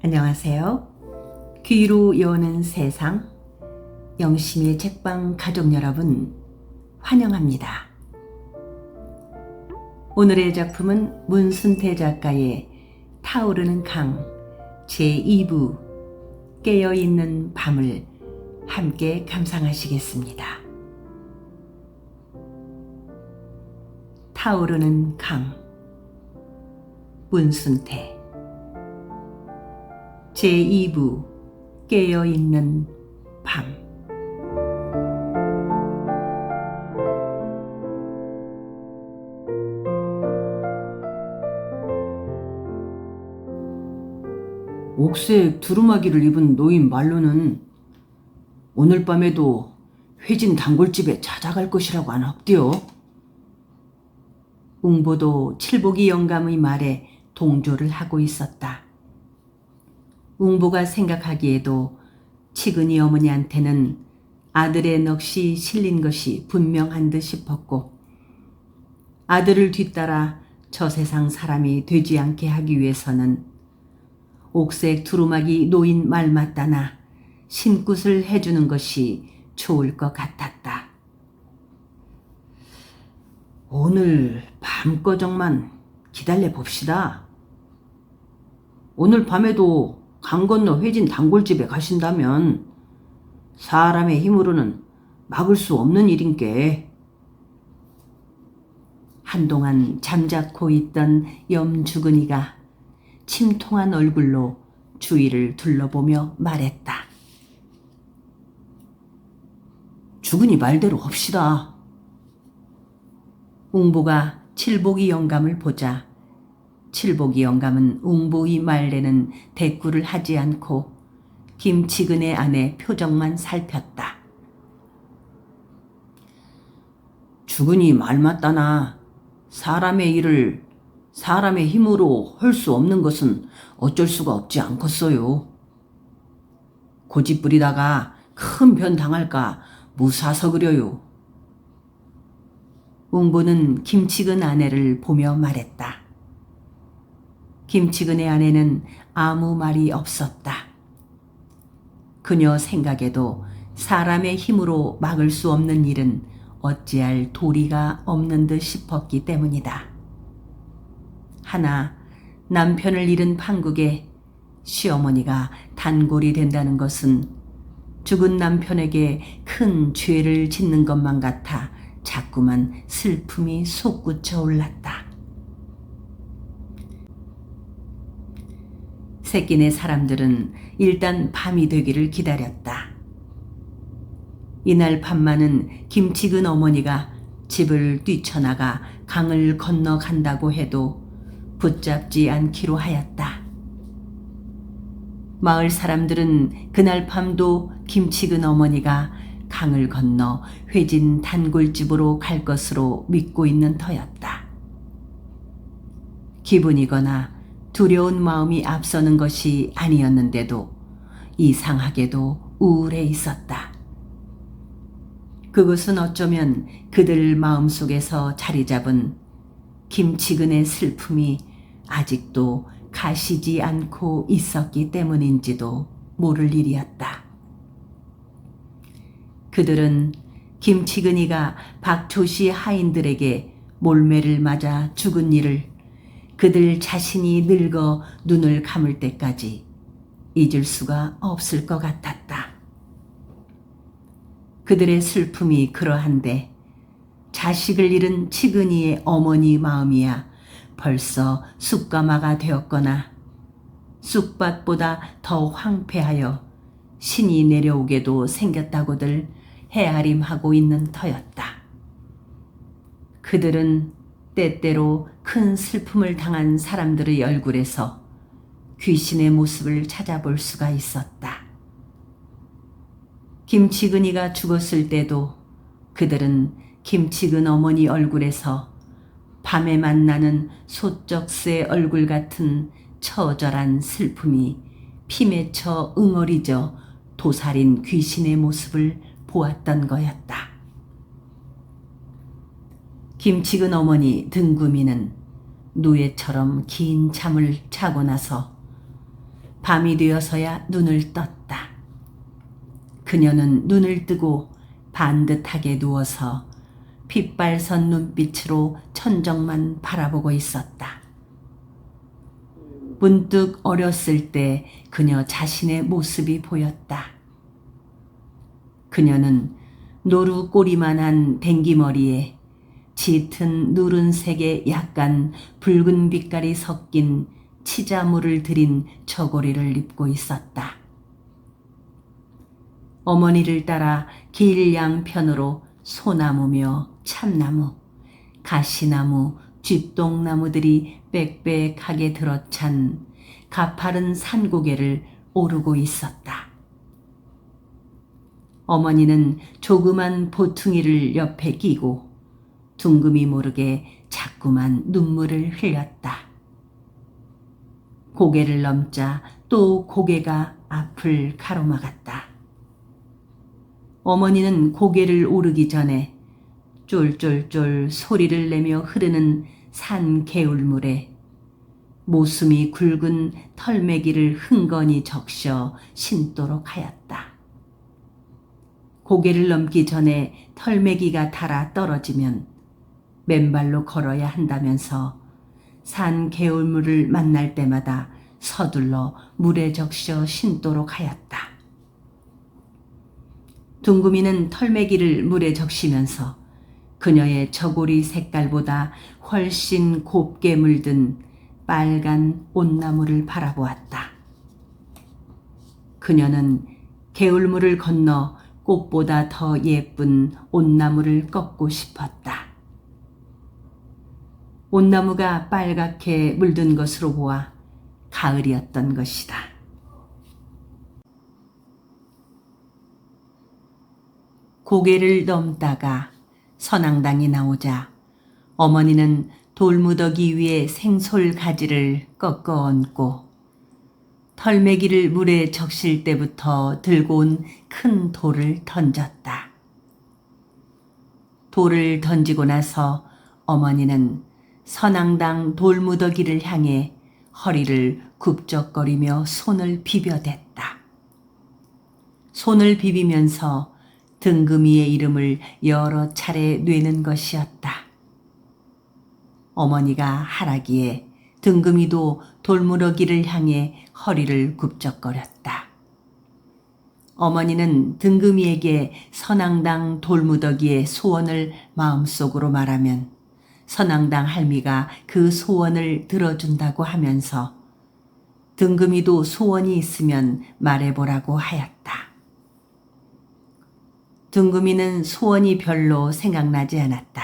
안녕하세요. 귀로 여는 세상 영심의 책방 가족 여러분 환영합니다. 오늘의 작품은 문순태 작가의 타오르는 강 제2부 깨어있는 밤을 함께 감상하시겠습니다. 타오르는 강 문순태 제2부 깨어있는 밤. 옥색 두루마기를 입은 노인 말로는 오늘 밤에도 회진 단골집에 찾아갈 것이라고 안 합디요. 웅보도 칠복이 영감의 말에 동조를 하고 있었다. 웅보가 생각하기에도 치근이 어머니한테는 아들의 넋이 실린 것이 분명한 듯 싶었고, 아들을 뒤따라 저 세상 사람이 되지 않게 하기 위해서는 옥색 두루마기 노인 말 맞다나 신굿을 해주는 것이 좋을 것 같았다. 오늘 밤거정만 기다려 봅시다. 오늘 밤에도 강 건너 회진 단골집에 가신다면 사람의 힘으로는 막을 수 없는 일인께. 한동안 잠자코 있던 염주근이가 침통한 얼굴로 주위를 둘러보며 말했다. 주근이 말대로 합시다. 웅보가 칠복이 영감을 보자 칠복이 영감은 웅보의 말에는 대꾸를 하지 않고 김치근의 아내 표정만 살폈다. 주근이 말 맞다나 사람의 일을 사람의 힘으로 할 수 없는 것은 어쩔 수가 없지 않겠어요. 고집 부리다가 큰 변 당할까 무사서 그려요. 웅보는 김치근 아내를 보며 말했다. 김치근의 아내는 아무 말이 없었다. 그녀 생각에도 사람의 힘으로 막을 수 없는 일은 어찌할 도리가 없는 듯 싶었기 때문이다. 하나 남편을 잃은 판국에 시어머니가 단골이 된다는 것은 죽은 남편에게 큰 죄를 짓는 것만 같아 자꾸만 슬픔이 솟구쳐 올랐다. 새끼네 사람들은 일단 밤이 되기를 기다렸다. 이날 밤만은 김치근 어머니가 집을 뛰쳐나가 강을 건너간다고 해도 붙잡지 않기로 하였다. 마을 사람들은 그날 밤도 김치근 어머니가 강을 건너 회진 단골집으로 갈 것으로 믿고 있는 터였다. 기분이거나 두려운 마음이 앞서는 것이 아니었는데도 이상하게도 우울해 있었다. 그것은 어쩌면 그들 마음속에서 자리 잡은 김치근의 슬픔이 아직도 가시지 않고 있었기 때문인지도 모를 일이었다. 그들은 김치근이가 박초시 하인들에게 몰매를 맞아 죽은 일을 그들 자신이 늙어 눈을 감을 때까지 잊을 수가 없을 것 같았다. 그들의 슬픔이 그러한데 자식을 잃은 치근이의 어머니 마음이야 벌써 쑥가마가 되었거나 쑥밭보다 더 황폐하여 신이 내려오게도 생겼다고들 헤아림하고 있는 터였다. 그들은 때때로 큰 슬픔을 당한 사람들의 얼굴에서 귀신의 모습을 찾아볼 수가 있었다. 김치근이가 죽었을 때도 그들은 김치근 어머니 얼굴에서 밤에 만나는 소쩍새 얼굴 같은 처절한 슬픔이 피맺혀 응어리져 도살인 귀신의 모습을 보았던 거였다. 김치근 어머니 등구미는 누에처럼 긴 잠을 자고 나서 밤이 되어서야 눈을 떴다. 그녀는 눈을 뜨고 반듯하게 누워서 핏발선 눈빛으로 천정만 바라보고 있었다. 문득 어렸을 때 그녀 자신의 모습이 보였다. 그녀는 노루 꼬리만한 댕기머리에 짙은 누른색의 약간 붉은 빛깔이 섞인 치자물을 들인 저고리를 입고 있었다. 어머니를 따라 길 양편으로 소나무며 참나무, 가시나무, 쥐똥나무들이 빽빽하게 들어찬 가파른 산고개를 오르고 있었다. 어머니는 조그만 보퉁이를 옆에 끼고 둥금이 모르게 자꾸만 눈물을 흘렸다. 고개를 넘자 또 고개가 앞을 가로막았다. 어머니는 고개를 오르기 전에 쫄쫄쫄 소리를 내며 흐르는 산 개울물에 모숨이 굵은 털매기를 흥건히 적셔 신도록 하였다. 고개를 넘기 전에 털매기가 닳아 떨어지면 맨발로 걸어야 한다면서 산 개울물을 만날 때마다 서둘러 물에 적셔 신도록 하였다. 둥금이는 털매기를 물에 적시면서 그녀의 저고리 색깔보다 훨씬 곱게 물든 빨간 온나무를 바라보았다. 그녀는 개울물을 건너 꽃보다 더 예쁜 온나무를 꺾고 싶었다. 온나무가 빨갛게 물든 것으로 보아 가을이었던 것이다. 고개를 넘다가 선앙당이 나오자 어머니는 돌무더기 위에 생솔 가지를 꺾어 얹고 털매기를 물에 적실 때부터 들고 온 큰 돌을 던졌다. 돌을 던지고 나서 어머니는 선앙당 돌무더기를 향해 허리를 굽적거리며 손을 비벼댔다. 손을 비비면서 등금이의 이름을 여러 차례 뇌는 것이었다. 어머니가 하라기에 등금이도 돌무더기를 향해 허리를 굽적거렸다. 어머니는 등금이에게 선앙당 돌무더기의 소원을 마음속으로 말하면 선앙당 할미가 그 소원을 들어준다고 하면서 등금이도 소원이 있으면 말해보라고 하였다. 등금이는 소원이 별로 생각나지 않았다.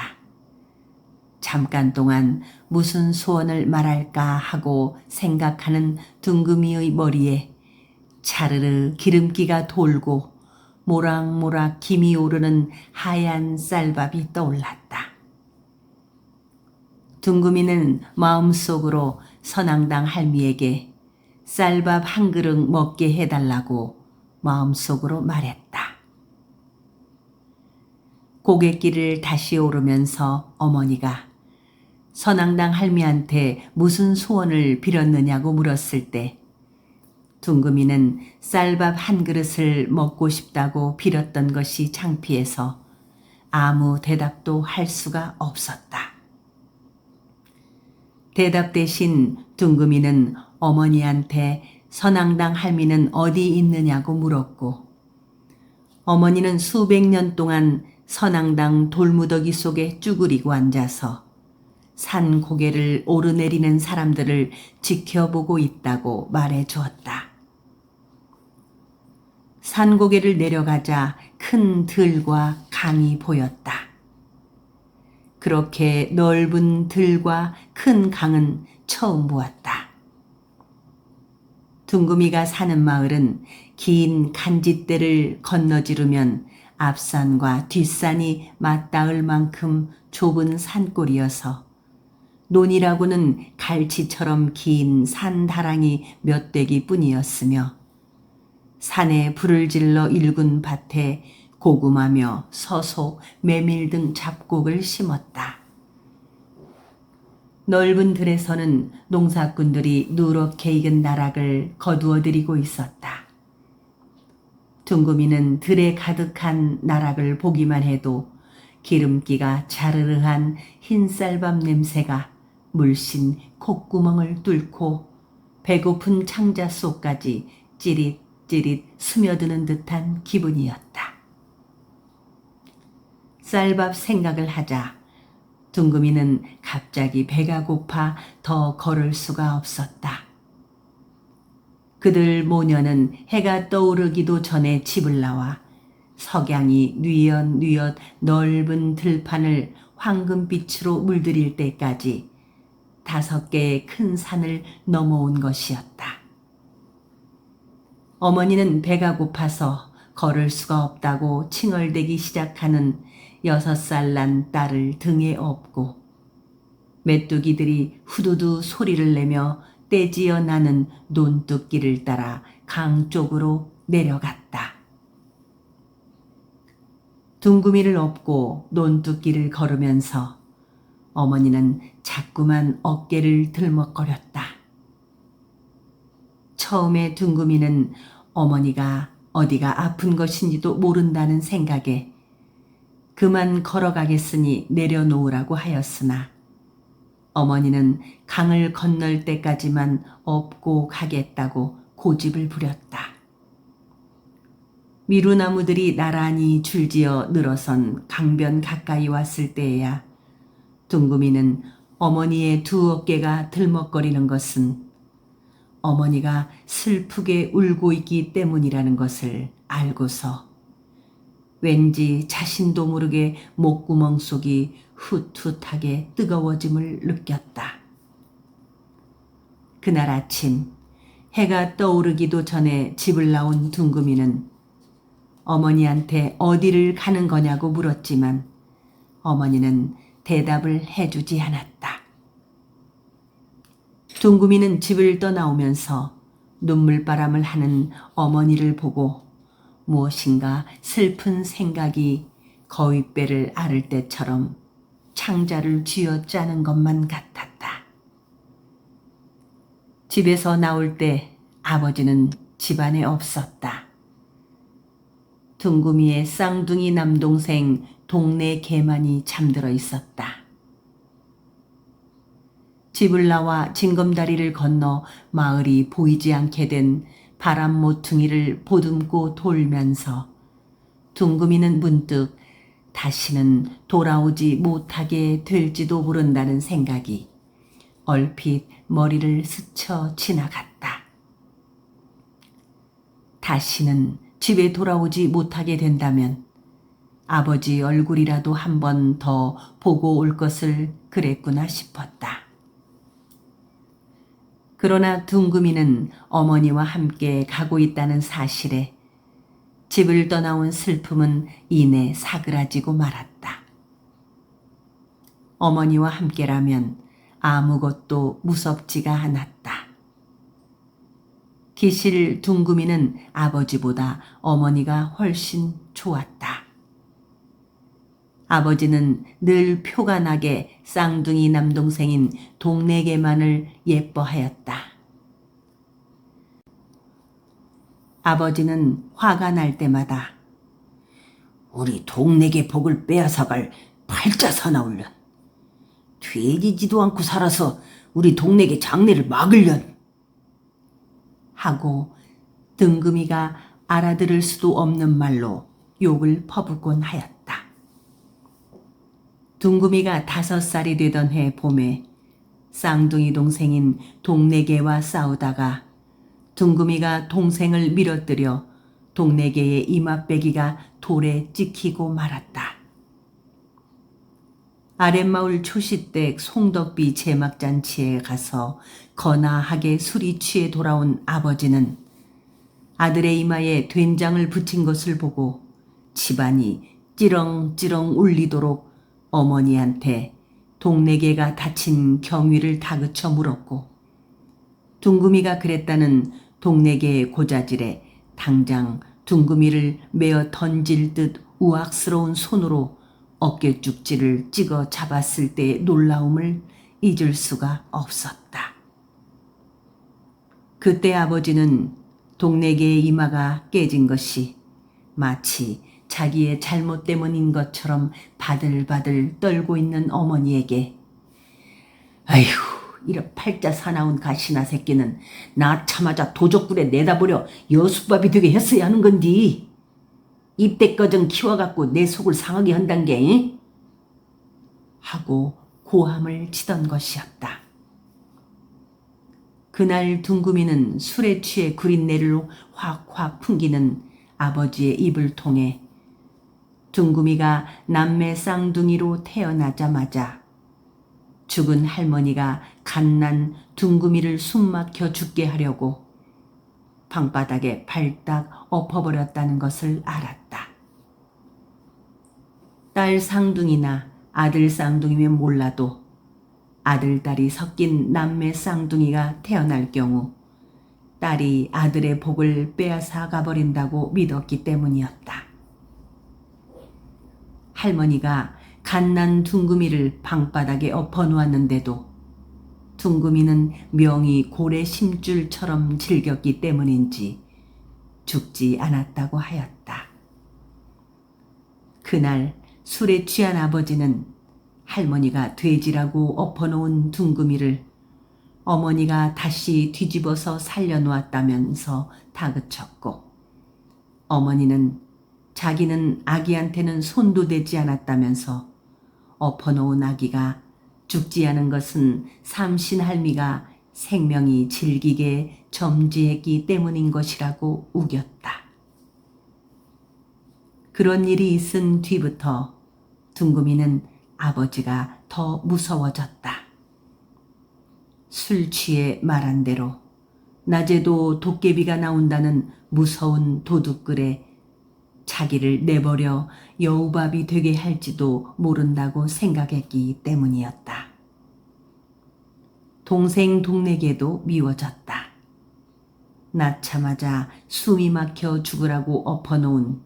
잠깐 동안 무슨 소원을 말할까 하고 생각하는 등금이의 머리에 차르르 기름기가 돌고 모락모락 김이 오르는 하얀 쌀밥이 떠올랐다. 등금이는 마음속으로 선앙당 할미에게 쌀밥 한 그릇 먹게 해달라고 마음속으로 말했다. 고갯길을 다시 오르면서 어머니가 선앙당 할미한테 무슨 소원을 빌었느냐고 물었을 때 둥금이는 쌀밥 한 그릇을 먹고 싶다고 빌었던 것이 창피해서 아무 대답도 할 수가 없었다. 대답 대신 둥금이는 어머니한테 선앙당 할미는 어디 있느냐고 물었고 어머니는 수백 년 동안 선앙당 돌무더기 속에 쭈그리고 앉아서 산 고개를 오르내리는 사람들을 지켜보고 있다고 말해 주었다. 산 고개를 내려가자 큰 들과 강이 보였다. 그렇게 넓은 들과 큰 강은 처음 보았다. 둥금이가 사는 마을은 긴 간짓대를 건너지르면 앞산과 뒷산이 맞닿을 만큼 좁은 산골이어서 논이라고는 갈치처럼 긴 산다랑이 몇 대기 뿐이었으며 산에 불을 질러 일군 밭에 고구마며 서소, 메밀 등 잡곡을 심었다. 넓은 들에서는 농사꾼들이 누렇게 익은 나락을 거두어들이고 있었다. 둥금이는 들에 가득한 나락을 보기만 해도 기름기가 자르르한 흰쌀밥 냄새가 물씬 콧구멍을 뚫고 배고픈 창자 속까지 찌릿찌릿 스며드는 듯한 기분이었다. 쌀밥 생각을 하자 둥금이는 갑자기 배가 고파 더 걸을 수가 없었다. 그들 모녀는 해가 떠오르기도 전에 집을 나와 석양이 뉘엿뉘엿 넓은 들판을 황금빛으로 물들일 때까지 5개의 큰 산을 넘어온 것이었다. 어머니는 배가 고파서 걸을 수가 없다고 칭얼대기 시작하는 6살 난 딸을 등에 업고 메뚜기들이 후두두 소리를 내며 떼지어 나는 논뚝길을 따라 강 쪽으로 내려갔다. 둥금이를 업고 논뚝길을 걸으면서 어머니는 자꾸만 어깨를 들먹거렸다. 처음에 둥금이는 어머니가 어디가 아픈 것인지도 모른다는 생각에 그만 걸어가겠으니 내려놓으라고 하였으나 어머니는 강을 건널 때까지만 업고 가겠다고 고집을 부렸다. 미루나무들이 나란히 줄지어 늘어선 강변 가까이 왔을 때에야 둥금이는 어머니의 두 어깨가 들먹거리는 것은 어머니가 슬프게 울고 있기 때문이라는 것을 알고서 왠지 자신도 모르게 목구멍 속이 훗훗하게 뜨거워짐을 느꼈다. 그날 아침 해가 떠오르기도 전에 집을 나온 둥금이는 어머니한테 어디를 가는 거냐고 물었지만 어머니는 대답을 해주지 않았다. 둥금이는 집을 떠나오면서 눈물바람을 하는 어머니를 보고 무엇인가 슬픈 생각이 거윗배를 앓을 때처럼 창자를 쥐어짜는 것만 같았다. 집에서 나올 때 아버지는 집안에 없었다. 둥금이의 쌍둥이 남동생 동네 개만이 잠들어 있었다. 집을 나와 징검다리를 건너 마을이 보이지 않게 된 바람 모퉁이를 보듬고 돌면서 둥금이는 문득 다시는 돌아오지 못하게 될지도 모른다는 생각이 얼핏 머리를 스쳐 지나갔다. 다시는 집에 돌아오지 못하게 된다면 아버지 얼굴이라도 한 번 더 보고 올 것을 그랬구나 싶었다. 그러나 둥금이는 어머니와 함께 가고 있다는 사실에 집을 떠나온 슬픔은 이내 사그라지고 말았다. 어머니와 함께라면 아무것도 무섭지가 않았다. 기실 둥금이는 아버지보다 어머니가 훨씬 좋았다. 아버지는 늘 표가 나게 쌍둥이 남동생인 동네개만을 예뻐하였다. 아버지는 화가 날 때마다 우리 동네개 복을 빼앗아갈 팔자 사나울련. 돼지지도 않고 살아서 우리 동네개 장례를 막으련. 하고 둥금이가 알아들을 수도 없는 말로 욕을 퍼붓곤 하였다. 둥금이가 5살이 되던 해 봄에 쌍둥이 동생인 동네개와 싸우다가 둥금이가 동생을 밀어뜨려 동네개의 이맛배기가 돌에 찍히고 말았다. 아랫마을 초시댁 송덕비 제막잔치에 가서 거나하게 술이 취해 돌아온 아버지는 아들의 이마에 된장을 붙인 것을 보고 집안이 찌렁찌렁 울리도록 어머니한테 동네개가 다친 경위를 다그쳐 물었고 둥금이가 그랬다는 동네개의 고자질에 당장 둥금이를 메어 던질 듯 우악스러운 손으로 어깨죽지를 찍어 잡았을 때의 놀라움을 잊을 수가 없었다. 그때 아버지는 동네개의 이마가 깨진 것이 마치 자기의 잘못 때문인 것처럼 바들바들 떨고 있는 어머니에게 아휴, 이런 팔자 사나운 가시나 새끼는 낳자마자 도적굴에 내다버려 여수밥이 되게 했어야 하는 건디. 입대꺼정 키워갖고 내 속을 상하게 한단 게 응? 하고 고함을 치던 것이었다. 그날 둥금이는 술에 취해 구린내를 확확 풍기는 아버지의 입을 통해 둥금이가 남매 쌍둥이로 태어나자마자 죽은 할머니가 갓난 둥금이를 숨막혀 죽게 하려고 방바닥에 발딱 엎어버렸다는 것을 알았다. 딸 쌍둥이나 아들 쌍둥이면 몰라도 아들, 딸이 섞인 남매 쌍둥이가 태어날 경우 딸이 아들의 복을 빼앗아 가버린다고 믿었기 때문이었다. 할머니가 갓난 둥금이를 방바닥에 엎어놓았는데도 둥금이는 명이 고래 심줄처럼 즐겼기 때문인지 죽지 않았다고 하였다. 그날 술에 취한 아버지는 할머니가 돼지라고 엎어놓은 둥금이를 어머니가 다시 뒤집어서 살려놓았다면서 다그쳤고, 어머니는 자기는 아기한테는 손도 대지 않았다면서 엎어놓은 아기가 죽지 않은 것은 삼신할미가 생명이 질기게 점지했기 때문인 것이라고 우겼다. 그런 일이 있은 뒤부터 둥금이는 아버지가 더 무서워졌다. 술 취해 말한 대로 낮에도 도깨비가 나온다는 무서운 도둑글에 자기를 내버려 여우밥이 되게 할지도 모른다고 생각했기 때문이었다. 동생 동네개도 미워졌다. 낳자마자 숨이 막혀 죽으라고 엎어놓은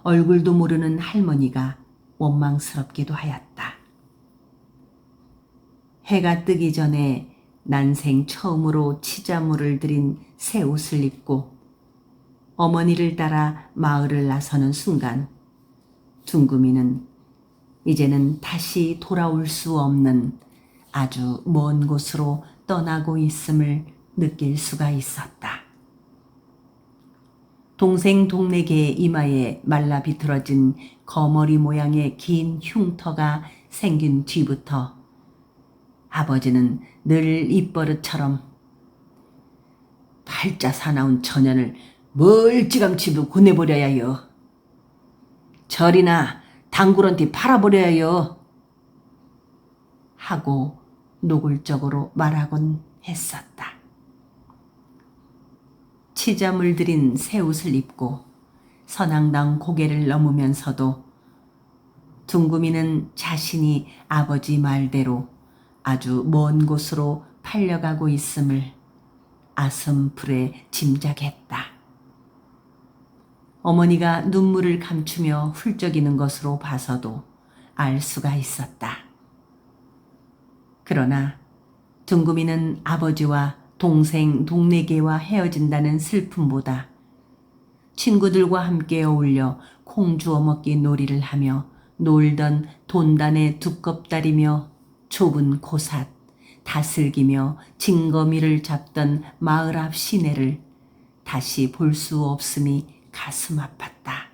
얼굴도 모르는 할머니가 원망스럽기도 하였다. 해가 뜨기 전에 난생 처음으로 치자물을 들인 새 옷을 입고 어머니를 따라 마을을 나서는 순간 둥금이는 이제는 다시 돌아올 수 없는 아주 먼 곳으로 떠나고 있음을 느낄 수가 있었다. 동생 동네개의 이마에 말라 비틀어진 거머리 모양의 긴 흉터가 생긴 뒤부터 아버지는 늘 입버릇처럼 팔자 사나운 처년을 멀찌감치 보내버려야 해요. 절이나 당굴한테 팔아버려야 해요. 하고 노골적으로 말하곤 했었다. 치자 물들인 새 옷을 입고 선앙당 고개를 넘으면서도 둥금이는 자신이 아버지 말대로 아주 먼 곳으로 팔려가고 있음을 아슴풀에 짐작했다. 어머니가 눈물을 감추며 훌쩍이는 것으로 봐서도 알 수가 있었다. 그러나 둥금이는 아버지와 동생 동네개와 헤어진다는 슬픔보다 친구들과 함께 어울려 콩 주워 먹기 놀이를 하며 놀던 돈단의 두껍다리며 좁은 고삿, 다슬기며 징거미를 잡던 마을 앞 시내를 다시 볼 수 없음이 가슴 아팠다.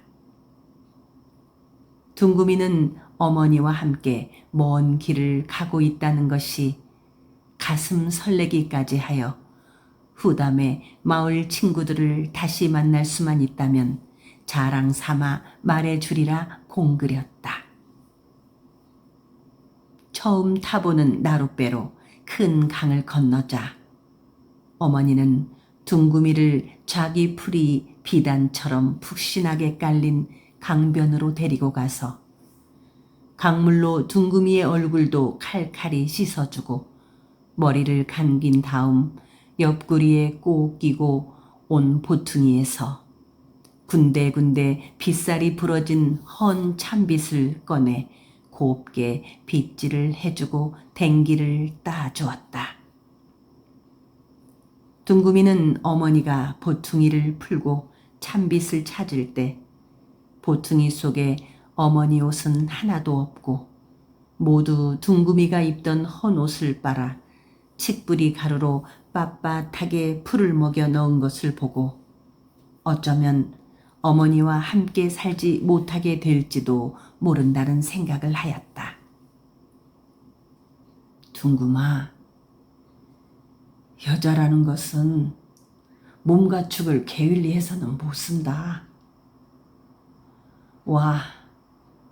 둥금이는 어머니와 함께 먼 길을 가고 있다는 것이 가슴 설레기까지 하여 후담에 마을 친구들을 다시 만날 수만 있다면 자랑 삼아 말해주리라 공그렸다. 처음 타보는 나룻배로 큰 강을 건너자 어머니는 둥금이를 자기 풀이 비단처럼 푹신하게 깔린 강변으로 데리고 가서 강물로 둥금이의 얼굴도 칼칼이 씻어주고 머리를 감긴 다음 옆구리에 꼭 끼고 온 보퉁이에서 군데군데 빗살이 부러진 헌 참빗을 꺼내 곱게 빗질을 해주고 댕기를 따주었다. 둥금이는 어머니가 보퉁이를 풀고 찬빗을 찾을 때 보퉁이 속에 어머니 옷은 하나도 없고 모두 둥금이가 입던 헌 옷을 빨아 칡뿌리 가루로 빳빳하게 풀을 먹여 넣은 것을 보고 어쩌면 어머니와 함께 살지 못하게 될지도 모른다는 생각을 하였다. 둥금아, 여자라는 것은 몸 가축을 게을리 해서는 못 쓴다. 와,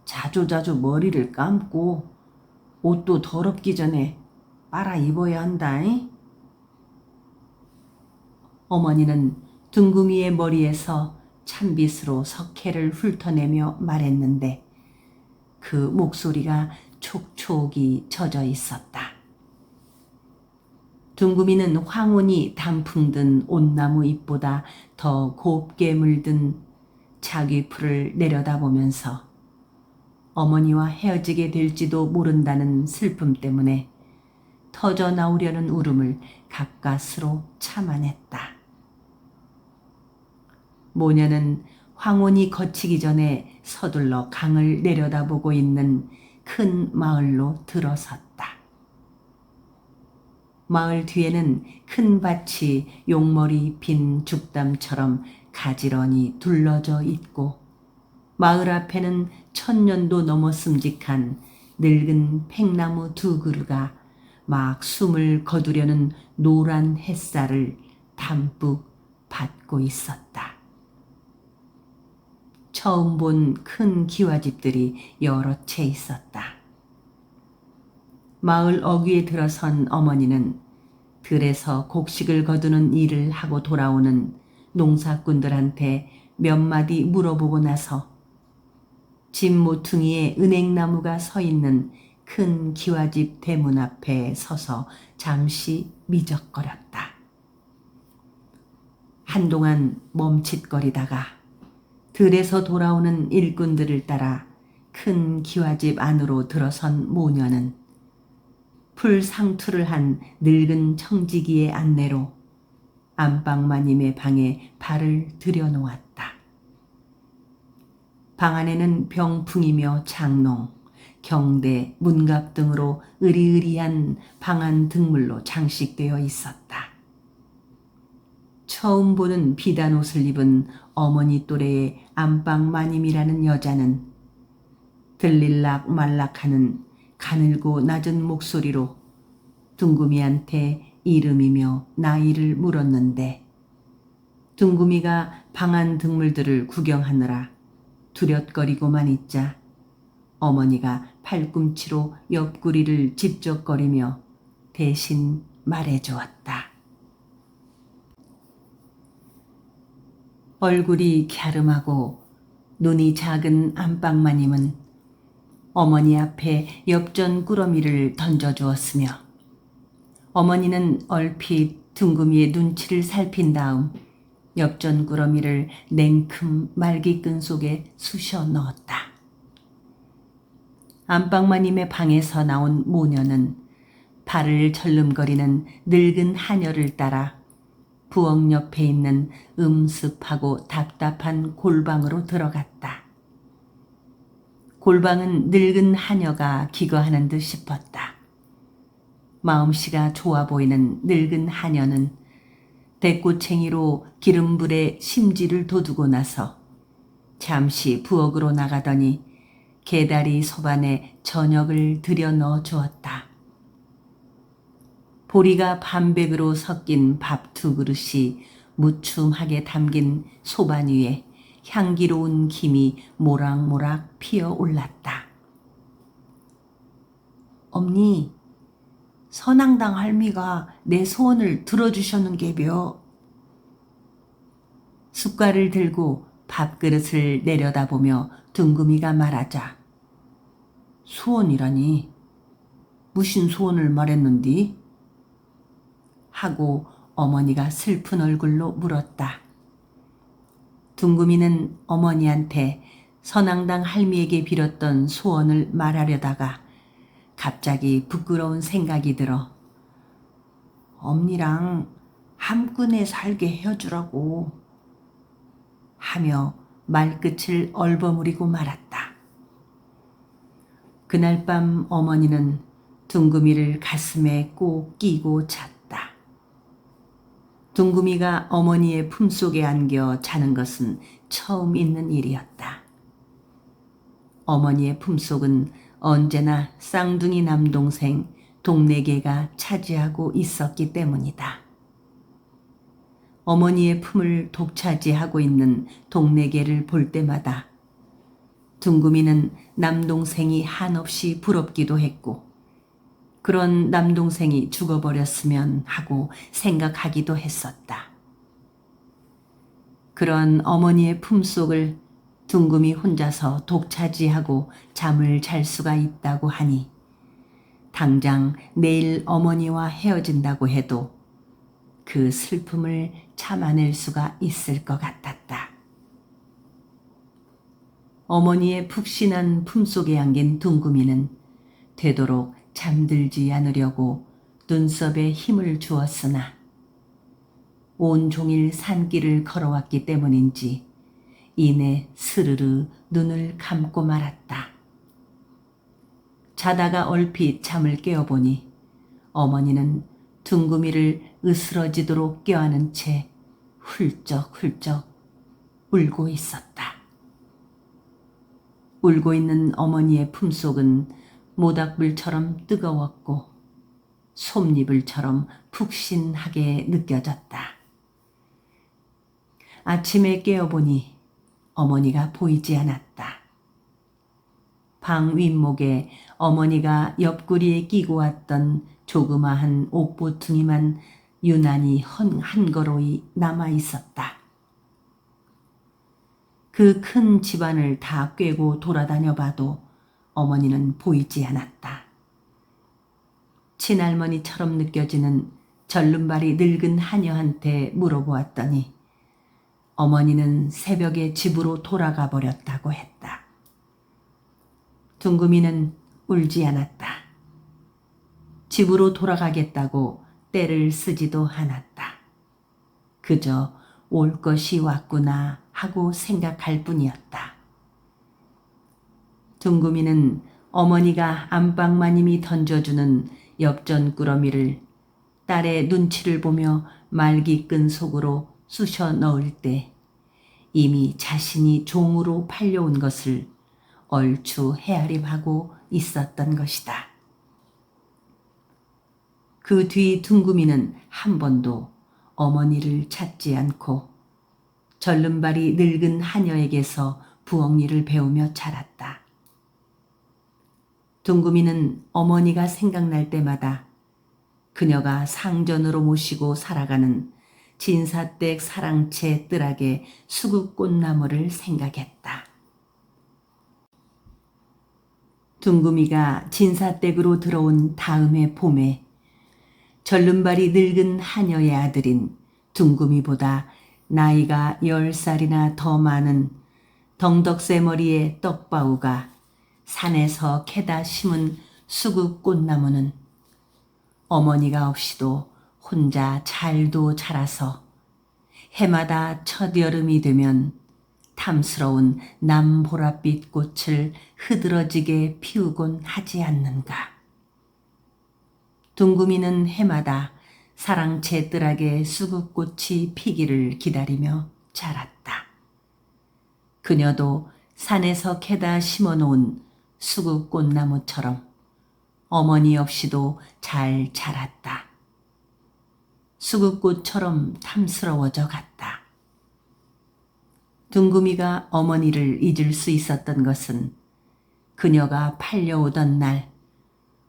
자주자주 머리를 감고 옷도 더럽기 전에 빨아 입어야 한다잉? 어머니는 둥금이의 머리에서 찬빗으로 석회를 훑어내며 말했는데 그 목소리가 촉촉이 젖어 있었다. 둥금이는 황혼이 단풍 든 온나무 잎보다 더 곱게 물든 자귀풀을 내려다보면서 어머니와 헤어지게 될지도 모른다는 슬픔 때문에 터져 나오려는 울음을 가까스로 참아냈다. 모녀는 황혼이 거치기 전에 서둘러 강을 내려다보고 있는 큰 마을로 들어섰다. 마을 뒤에는 큰 밭이 용머리 빈 죽담처럼 가지런히 둘러져 있고 마을 앞에는 1000년도 넘었음직한 늙은 팽나무 2그루가 막 숨을 거두려는 노란 햇살을 담뿍 받고 있었다. 처음 본 큰 기와집들이 여러 채 있었다. 마을 어귀에 들어선 어머니는 들에서 곡식을 거두는 일을 하고 돌아오는 농사꾼들한테 몇 마디 물어보고 나서 집 모퉁이에 은행나무가 서 있는 큰 기와집 대문 앞에 서서 잠시 미적거렸다. 한동안 멈칫거리다가 들에서 돌아오는 일꾼들을 따라 큰 기와집 안으로 들어선 모녀는 풀 상투를 한 늙은 청지기의 안내로 안방마님의 방에 발을 들여놓았다. 방 안에는 병풍이며 장롱, 경대, 문갑 등으로 으리으리한 방안 등물로 장식되어 있었다. 처음 보는 비단 옷을 입은 어머니 또래의 안방마님이라는 여자는 들릴락 말락하는 가늘고 낮은 목소리로 둥금이한테 이름이며 나이를 물었는데 둥금이가 방안 등물들을 구경하느라 두렵거리고만 있자 어머니가 팔꿈치로 옆구리를 집적거리며 대신 말해주었다. 얼굴이 갸름하고 눈이 작은 안방마님은 어머니 앞에 엽전 꾸러미를 던져주었으며 어머니는 얼핏 둥금이의 눈치를 살핀 다음 엽전 꾸러미를 냉큼 말기끈 속에 쑤셔 넣었다. 안방마님의 방에서 나온 모녀는 발을 절름거리는 늙은 하녀를 따라 부엌 옆에 있는 음습하고 답답한 골방으로 들어갔다. 골방은 늙은 하녀가 기거하는 듯 싶었다. 마음씨가 좋아 보이는 늙은 하녀는 대꼬챙이로 기름불에 심지를 돋우고 나서 잠시 부엌으로 나가더니 개다리 소반에 저녁을 들여 넣어 주었다. 보리가 반백으로 섞인 밥 2그릇이 무춤하게 담긴 소반 위에 향기로운 김이 모락모락 피어 올랐다. 엄니, 선앙당 할미가 내 소원을 들어주셨는게벼. 숟갈을 들고 밥그릇을 내려다보며 둥금이가 말하자. 소원이라니? 무슨 소원을 말했는디? 하고 어머니가 슬픈 얼굴로 물었다. 둥금이는 어머니한테 선앙당 할미에게 빌었던 소원을 말하려다가 갑자기 부끄러운 생각이 들어 엄니랑 함꾼에 살게 헤어주라고 하며 말끝을 얼버무리고 말았다. 그날 밤 어머니는 둥금이를 가슴에 꼭 끼고 잤다. 둥금이가 어머니의 품속에 안겨 자는 것은 처음 있는 일이었다. 어머니의 품속은 언제나 쌍둥이 남동생 동네개가 차지하고 있었기 때문이다. 어머니의 품을 독차지하고 있는 동네개를 볼 때마다 둥금이는 남동생이 한없이 부럽기도 했고 그런 남동생이 죽어버렸으면 하고 생각하기도 했었다. 그런 어머니의 품속을 둥금이 혼자서 독차지하고 잠을 잘 수가 있다고 하니 당장 내일 어머니와 헤어진다고 해도 그 슬픔을 참아낼 수가 있을 것 같았다. 어머니의 푹신한 품속에 안긴 둥금이는 되도록 잠들지 않으려고 눈썹에 힘을 주었으나 온종일 산길을 걸어왔기 때문인지 이내 스르르 눈을 감고 말았다. 자다가 얼핏 잠을 깨어보니 어머니는 둥금이를 으스러지도록 껴안은 채 훌쩍훌쩍 울고 있었다. 울고 있는 어머니의 품속은 모닥불처럼 뜨거웠고 솜니불처럼 푹신하게 느껴졌다. 아침에 깨어보니 어머니가 보이지 않았다. 방 윗목에 어머니가 옆구리에 끼고 왔던 조그마한 옥보퉁이만 유난히 한거로이 남아 있었다. 그 큰 집안을 다 꿰고 돌아다녀 봐도 어머니는 보이지 않았다. 친할머니처럼 느껴지는 절름발이 늙은 하녀한테 물어보았더니 어머니는 새벽에 집으로 돌아가 버렸다고 했다. 둥금이는 울지 않았다. 집으로 돌아가겠다고 떼를 쓰지도 않았다. 그저 올 것이 왔구나 하고 생각할 뿐이었다. 둥금이는 어머니가 안방마님이 던져주는 엽전 꾸러미를 딸의 눈치를 보며 말기끈 속으로 쑤셔 넣을 때 이미 자신이 종으로 팔려온 것을 얼추 헤아림하고 있었던 것이다. 그 뒤 둥금이는 한 번도 어머니를 찾지 않고 절름발이 늙은 하녀에게서 부엌일을 배우며 자랐다. 둥금이는 어머니가 생각날 때마다 그녀가 상전으로 모시고 살아가는 진사댁 사랑채 뜰하게 수국꽃나무를 생각했다. 둥금이가 진사댁으로 들어온 다음해 봄에 절름발이 늙은 하녀의 아들인 둥금이보다 나이가 10살이나 더 많은 덩덕새머리의 떡바우가 산에서 캐다 심은 수국꽃나무는 어머니가 없이도 혼자 잘도 자라서 해마다 첫 여름이 되면 탐스러운 남보랏빛 꽃을 흐드러지게 피우곤 하지 않는가. 둥금이는 해마다 사랑채 뜰하게 수국꽃이 피기를 기다리며 자랐다. 그녀도 산에서 캐다 심어놓은 수국꽃나무처럼 어머니 없이도 잘 자랐다. 수국꽃처럼 탐스러워져 갔다. 둥금이가 어머니를 잊을 수 있었던 것은 그녀가 팔려오던 날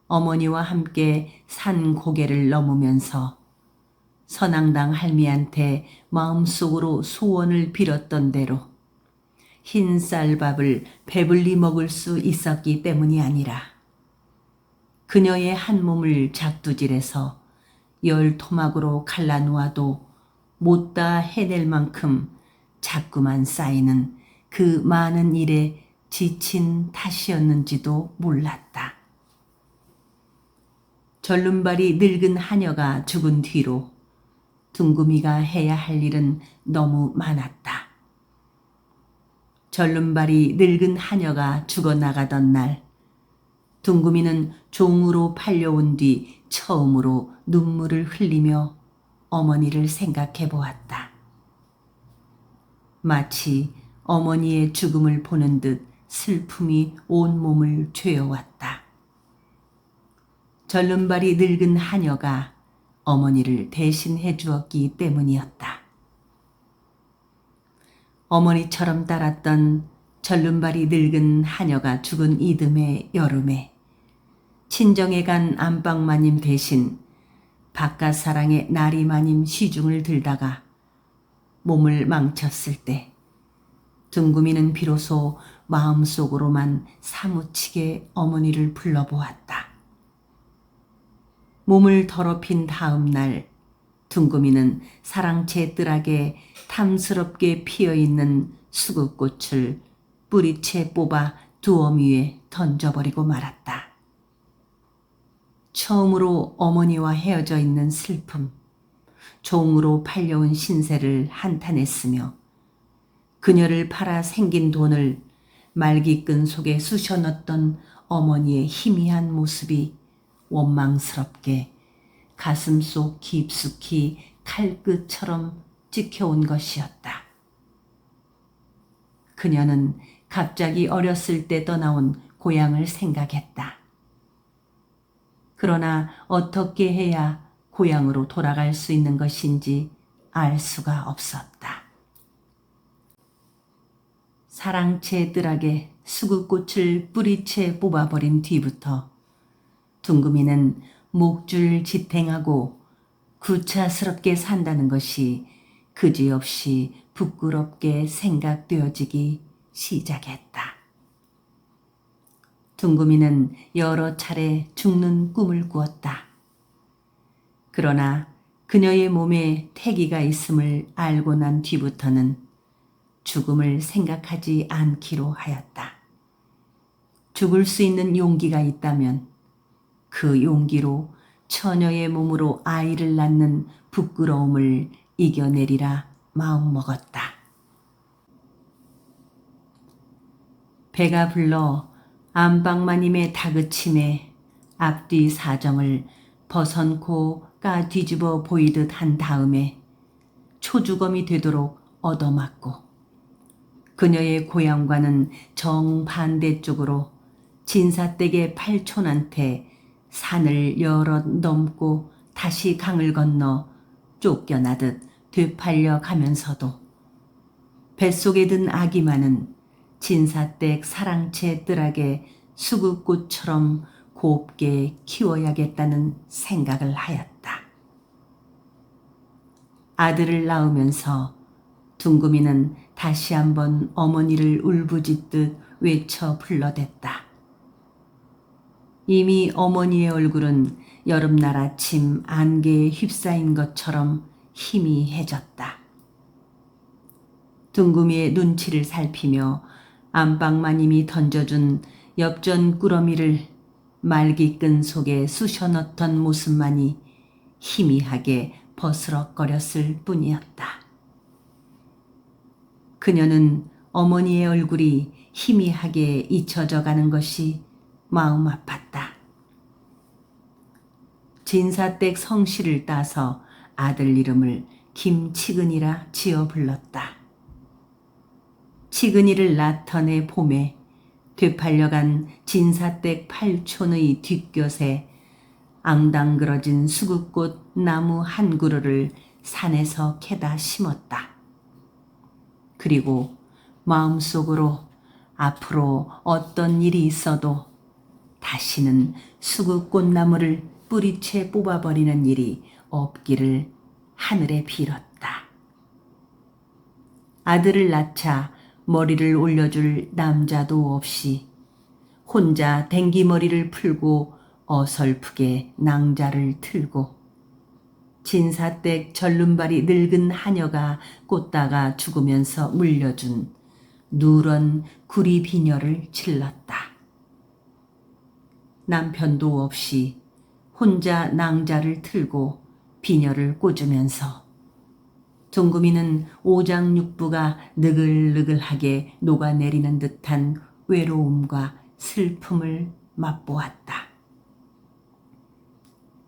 어머니와 함께 산 고개를 넘으면서 선앙당 할미한테 마음속으로 소원을 빌었던 대로 흰 쌀밥을 배불리 먹을 수 있었기 때문이 아니라 그녀의 한 몸을 작두질해서 열 토막으로 갈라놓아도 못다 해낼 만큼 자꾸만 쌓이는 그 많은 일에 지친 탓이었는지도 몰랐다. 절름발이 늙은 하녀가 죽은 뒤로 둥금이가 해야 할 일은 너무 많았다. 절름발이 늙은 하녀가 죽어나가던 날, 둥금이는 종으로 팔려온 뒤 처음으로 눈물을 흘리며 어머니를 생각해 보았다. 마치 어머니의 죽음을 보는 듯 슬픔이 온몸을 죄어왔다. 절름발이 늙은 하녀가 어머니를 대신해 주었기 때문이었다. 어머니처럼 따랐던 절름발이 늙은 하녀가 죽은 이듬해 여름에 친정에 간 안방마님 대신 바깥사랑의 나리마님 시중을 들다가 몸을 망쳤을 때 둥금이는 비로소 마음속으로만 사무치게 어머니를 불러보았다. 몸을 더럽힌 다음 날 둥금이는 사랑채 뜰하게 탐스럽게 피어있는 수국꽃을 뿌리채 뽑아 두엄 위에 던져버리고 말았다. 처음으로 어머니와 헤어져 있는 슬픔, 종으로 팔려온 신세를 한탄했으며 그녀를 팔아 생긴 돈을 말기끈 속에 쑤셔 넣었던 어머니의 희미한 모습이 원망스럽게 가슴속 깊숙이 칼끝처럼 찍혀온 것이었다. 그녀는 갑자기 어렸을 때 떠나온 고향을 생각했다. 그러나 어떻게 해야 고향으로 돌아갈 수 있는 것인지 알 수가 없었다. 사랑채 뜰하게 수국꽃을 뿌리채 뽑아버린 뒤부터 둥금이는 목줄 지탱하고 구차스럽게 산다는 것이 그지없이 부끄럽게 생각되어지기 시작했다. 둥금이는 여러 차례 죽는 꿈을 꾸었다. 그러나 그녀의 몸에 태기가 있음을 알고 난 뒤부터는 죽음을 생각하지 않기로 하였다. 죽을 수 있는 용기가 있다면 그 용기로 처녀의 몸으로 아이를 낳는 부끄러움을 이겨내리라 마음먹었다. 배가 불러 안방마님의 다그침에 앞뒤 사정을 버선코 까 뒤집어 보이듯 한 다음에 초주검이 되도록 얻어맞고 그녀의 고향과는 정반대쪽으로 진사댁의 팔촌한테 산을 여럿 넘고 다시 강을 건너 쫓겨나듯 되팔려 가면서도 뱃속에 든 아기만은 진사댁 사랑채 뜰하게 수국꽃처럼 곱게 키워야겠다는 생각을 하였다. 아들을 낳으면서 둥금이는 다시 한번 어머니를 울부짖듯 외쳐 불러댔다. 이미 어머니의 얼굴은 여름날 아침 안개에 휩싸인 것처럼 희미해졌다. 둥금이의 눈치를 살피며 안방마님이 던져준 엽전 꾸러미를 말기끈 속에 쑤셔 넣던 모습만이 희미하게 버스럭거렸을 뿐이었다. 그녀는 어머니의 얼굴이 희미하게 잊혀져 가는 것이 마음 아팠다. 진사댁 성씨를 따서 아들 이름을 김치근이라 지어 불렀다. 치근이를 낳던 봄에 되팔려간 진사댁 팔촌의 뒷곁에 앙당그러진 수국꽃 나무 한 그루를 산에서 캐다 심었다. 그리고 마음속으로 앞으로 어떤 일이 있어도 다시는 수국꽃나무를 뿌리채 뽑아버리는 일이 없기를 하늘에 빌었다. 아들을 낳자 머리를 올려줄 남자도 없이 혼자 댕기머리를 풀고 어설프게 낭자를 틀고 진사댁 절름발이 늙은 하녀가 꽂다가 죽으면서 물려준 누런 구리 비녀를 질렀다. 남편도 없이 혼자 낭자를 틀고 비녀를 꽂으면서 둥금이는 오장육부가 느글느글하게 녹아내리는 듯한 외로움과 슬픔을 맛보았다.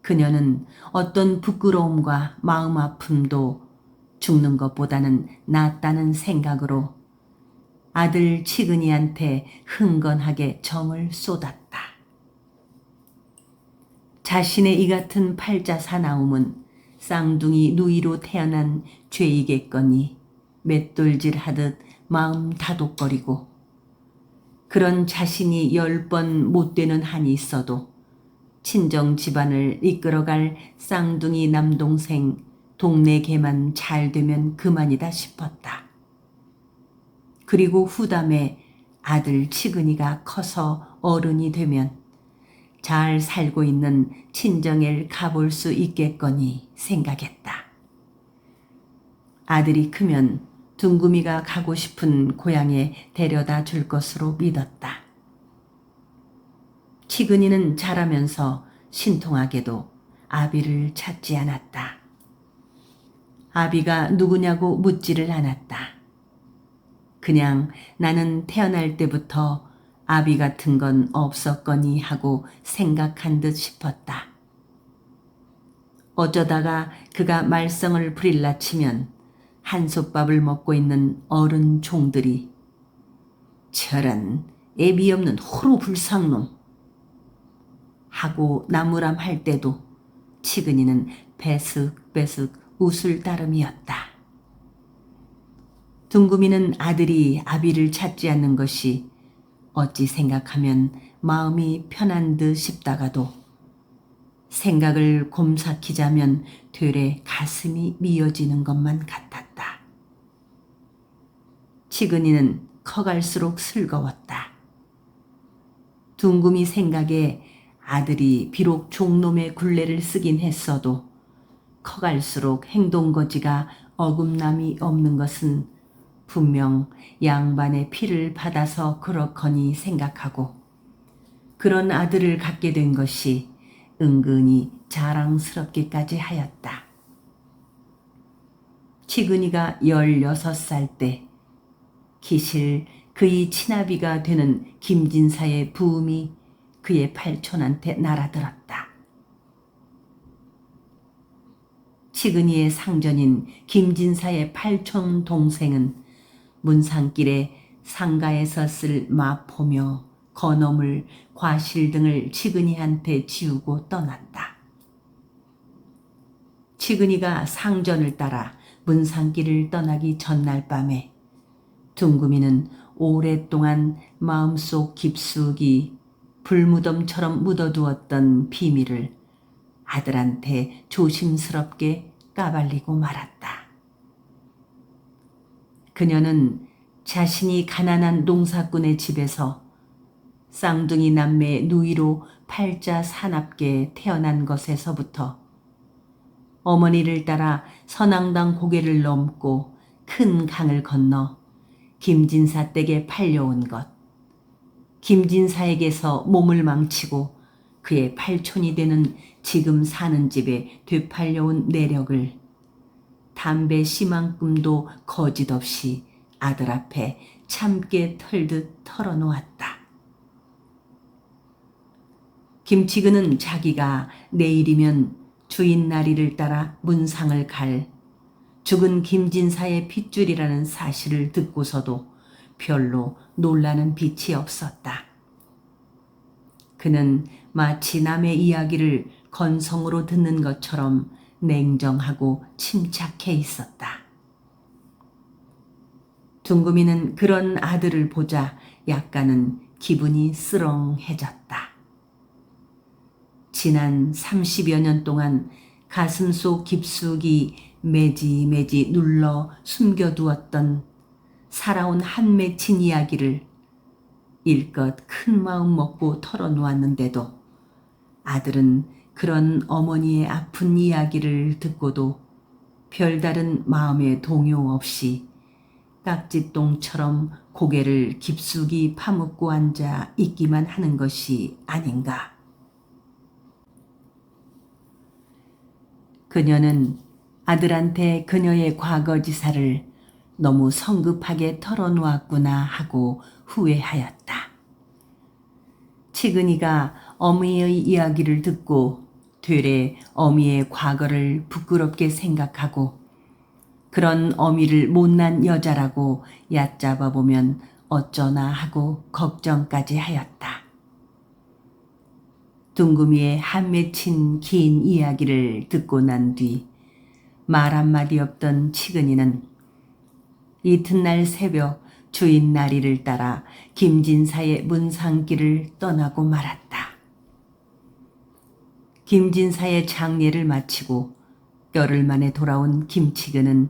그녀는 어떤 부끄러움과 마음 아픔도 죽는 것보다는 낫다는 생각으로 아들 치근이한테 흥건하게 정을 쏟았다. 자신의 이 같은 팔자 사나움은 쌍둥이 누이로 태어난 죄이겠거니 맷돌질하듯 마음 다독거리고 그런 자신이 10번 못 되는 한이 있어도 친정 집안을 이끌어갈 쌍둥이 남동생 동네 개만 잘 되면 그만이다 싶었다. 그리고 후담에 아들 치근이가 커서 어른이 되면 잘 살고 있는 친정을 가볼 수 있겠거니 생각했다. 아들이 크면 둥금이가 가고 싶은 고향에 데려다 줄 것으로 믿었다. 치근이는 자라면서 신통하게도 아비를 찾지 않았다. 아비가 누구냐고 묻지를 않았다. 그냥 나는 태어날 때부터 아비 같은 건 없었거니 하고 생각한 듯 싶었다. 어쩌다가 그가 말썽을 부릴라 치면 한솥밥을 먹고 있는 어른 종들이 저런 애비 없는 호로 불상놈 하고 나무람할 때도 치근이는 베슥베슥 웃을 따름이었다. 둥금이는 아들이 아비를 찾지 않는 것이 어찌 생각하면 마음이 편한 듯 싶다가도 생각을 곰삭히자면 되레 가슴이 미어지는 것만 같았다. 치근이는 커갈수록 슬거웠다. 둥금이 생각에 아들이 비록 종놈의 굴레를 쓰긴 했어도 커갈수록 행동거지가 어긋남이 없는 것은 분명 양반의 피를 받아서 그렇거니 생각하고 그런 아들을 갖게 된 것이 은근히 자랑스럽기까지 하였다. 치근이가 16살 때 기실 그의 친아비가 되는 김진사의 부음이 그의 팔촌한테 날아들었다. 치근이의 상전인 김진사의 팔촌 동생은 문산길에 상가에서 쓸 마포며 건어물, 과실 등을 치근이한테 지우고 떠났다. 치근이가 상전을 따라 문산길을 떠나기 전날 밤에 둥금이는 오랫동안 마음속 깊숙이 불무덤처럼 묻어두었던 비밀을 아들한테 조심스럽게 까발리고 말았다. 그녀는 자신이 가난한 농사꾼의 집에서 쌍둥이 남매 누이로 팔자 사납게 태어난 것에서부터 어머니를 따라 선앙당 고개를 넘고 큰 강을 건너 김진사 댁에 팔려온 것, 김진사에게서 몸을 망치고 그의 팔촌이 되는 지금 사는 집에 되팔려온 내력을 담배 씨만큼도 거짓 없이 아들 앞에 참깨 털듯 털어놓았다. 김치근은 자기가 내일이면 주인 나리를 따라 문상을 갈 죽은 김진사의 핏줄이라는 사실을 듣고서도 별로 놀라는 빛이 없었다. 그는 마치 남의 이야기를 건성으로 듣는 것처럼 냉정하고 침착해 있었다. 둥금이는 그런 아들을 보자 약간은 기분이 쓰렁해졌다. 지난 30여 년 동안 가슴속 깊숙이 매지매지 눌러 숨겨두었던 살아온 한 맺힌 이야기를 일껏 큰 마음 먹고 털어놓았는데도 아들은 그런 어머니의 아픈 이야기를 듣고도 별다른 마음의 동요 없이 깍지똥처럼 고개를 깊숙이 파묻고 앉아 있기만 하는 것이 아닌가. 그녀는 아들한테 그녀의 과거지사를 너무 성급하게 털어놓았구나 하고 후회하였다. 치근이가 어미의 이야기를 듣고 되레 어미의 과거를 부끄럽게 생각하고 그런 어미를 못난 여자라고 얕잡아 보면 어쩌나 하고 걱정까지 하였다. 둥금이의 한 맺힌 긴 이야기를 듣고 난 뒤 말 한마디 없던 치근이는 이튿날 새벽 주인 나리를 따라 김진사의 문상길을 떠나고 말았다. 김진사의 장례를 마치고 열흘 만에 돌아온 김치근은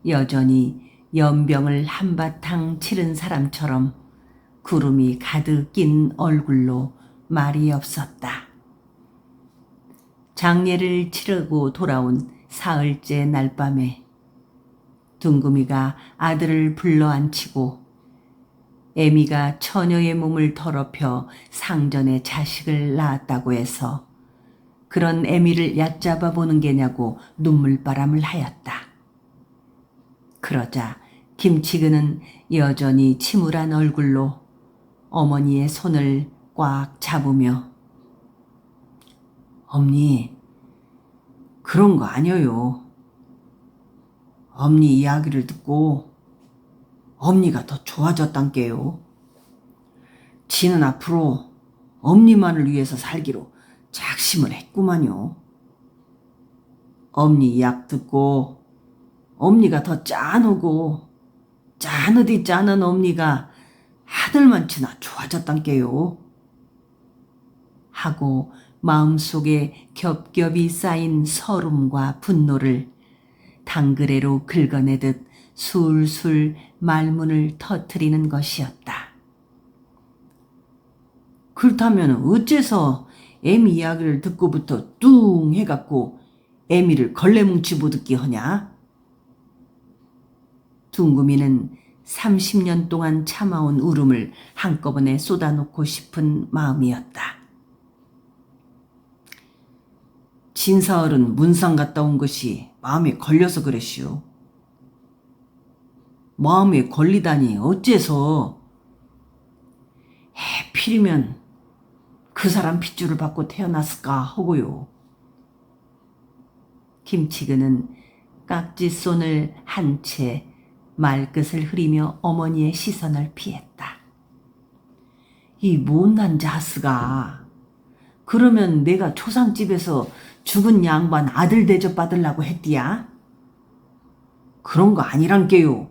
여전히 연병을 한바탕 치른 사람처럼 구름이 가득 낀 얼굴로 말이 없었다. 장례를 치르고 돌아온 사흘째 날밤에 둥금이가 아들을 불러앉히고 애미가 처녀의 몸을 더럽혀 상전에 자식을 낳았다고 해서 그런 애미를 얕잡아 보는 게냐고 눈물바람을 하였다. 그러자 김치근은 여전히 침울한 얼굴로 어머니의 손을 꽉 잡으며 엄니, 그런 거 아니에요. 엄니 이야기를 듣고 엄니가 더 좋아졌단게요. 지는 앞으로 엄니만을 위해서 살기로 작심을 했구만요. 엄니 이야기 듣고 엄니가 더 짠하고 짠어디 짠한 엄니가 하늘만치나 좋아졌단게요. 하고 마음속에 겹겹이 쌓인 서름과 분노를 당그레로 긁어내듯 술술 말문을 터뜨리는 것이었다. 그렇다면 어째서 애미 이야기를 듣고부터 뚱 해갖고 애미를 걸레뭉치 보듯기 하냐? 둥금이는 30년 동안 참아온 울음을 한꺼번에 쏟아놓고 싶은 마음이었다. 진사얼은 문상 갔다 온 것이 마음에 걸려서 그랬시오. 마음에 걸리다니 어째서? 해필이면 그 사람 핏줄을 받고 태어났을까 하고요. 김치근은 깍지손을 한 채 말끝을 흐리며 어머니의 시선을 피했다. 이 못난 자스가 그러면 내가 초상집에서 죽은 양반 아들 대접 받으려고 했디야? 그런 거 아니란게요.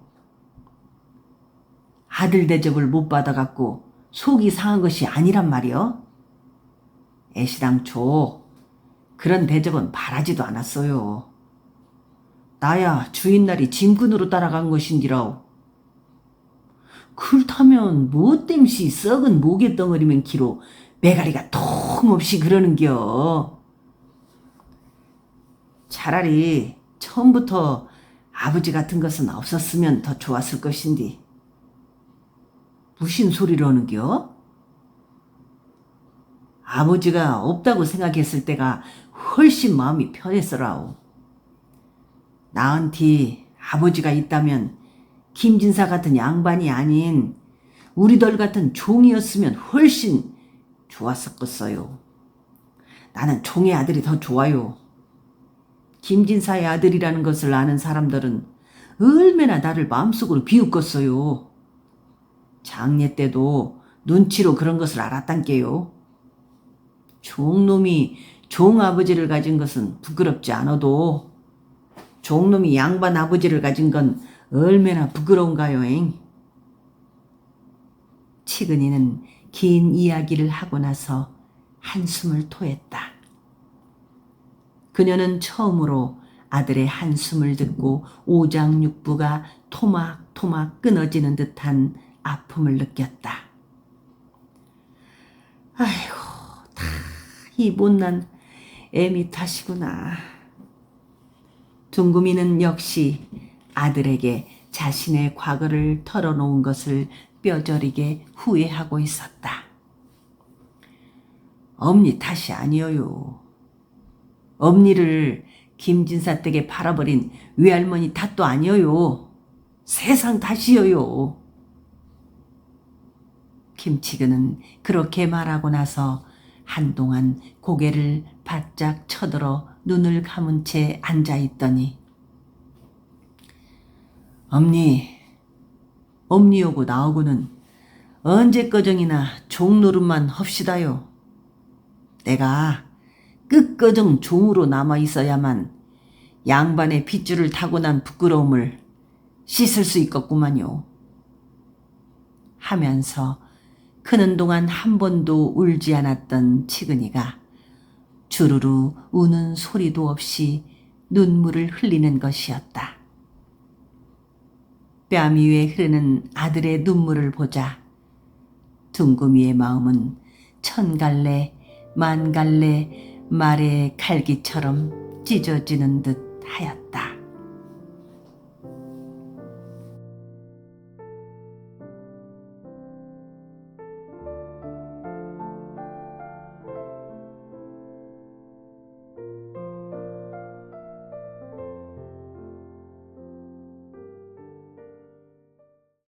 아들 대접을 못 받아갖고 속이 상한 것이 아니란 말이여. 애시당초 그런 대접은 바라지도 않았어요. 나야 주인날이 짐꾼으로 따라간 것인지라오. 그렇다면 뭐 땜시 썩은 모개덩어리면 기로 매가리가 통없이 그러는겨. 차라리 처음부터 아버지 같은 것은 없었으면 더 좋았을 것인디. 무슨 소리를 하는겨? 아버지가 없다고 생각했을 때가 훨씬 마음이 편했어라오. 나은티 아버지가 있다면 김진사 같은 양반이 아닌 우리들 같은 종이었으면 훨씬 좋았었겠어요. 나는 종의 아들이 더 좋아요. 김진사의 아들이라는 것을 아는 사람들은 얼마나 나를 마음속으로 비웃겠어요. 장례 때도 눈치로 그런 것을 알았단게요. 종놈이 종아버지를 가진 것은 부끄럽지 않아도 종놈이 양반 아버지를 가진 건 얼마나 부끄러운가요? 치근이는 긴 이야기를 하고 나서 한숨을 토했다. 그녀는 처음으로 아들의 한숨을 듣고 오장육부가 토막토막 끊어지는 듯한 아픔을 느꼈다. 아이고, 다 이 못난 애미 탓이구나. 둥금이는 역시 아들에게 자신의 과거를 털어놓은 것을 뼈저리게 후회하고 있었다. 엄니 탓이 아니어요. 엄니를 김진사 댁에 팔아버린 외할머니 탓도 아니어요. 세상 탓이어요. 김치근은 그렇게 말하고 나서 한동안 고개를 바짝 쳐들어 눈을 감은 채 앉아있더니 엄니하고 나하고는 언제꺼정이나 종노릇만 합시다요. 내가 끝꺼정 종으로 남아있어야만 양반의 핏줄을 타고난 부끄러움을 씻을 수 있겠구만요. 하면서 크는 동안 한 번도 울지 않았던 치근이가 주르르 우는 소리도 없이 눈물을 흘리는 것이었다. 뺨 위에 흐르는 아들의 눈물을 보자 둥금이의 마음은 천갈래 만갈래 말의 갈기처럼 찢어지는 듯 하였다.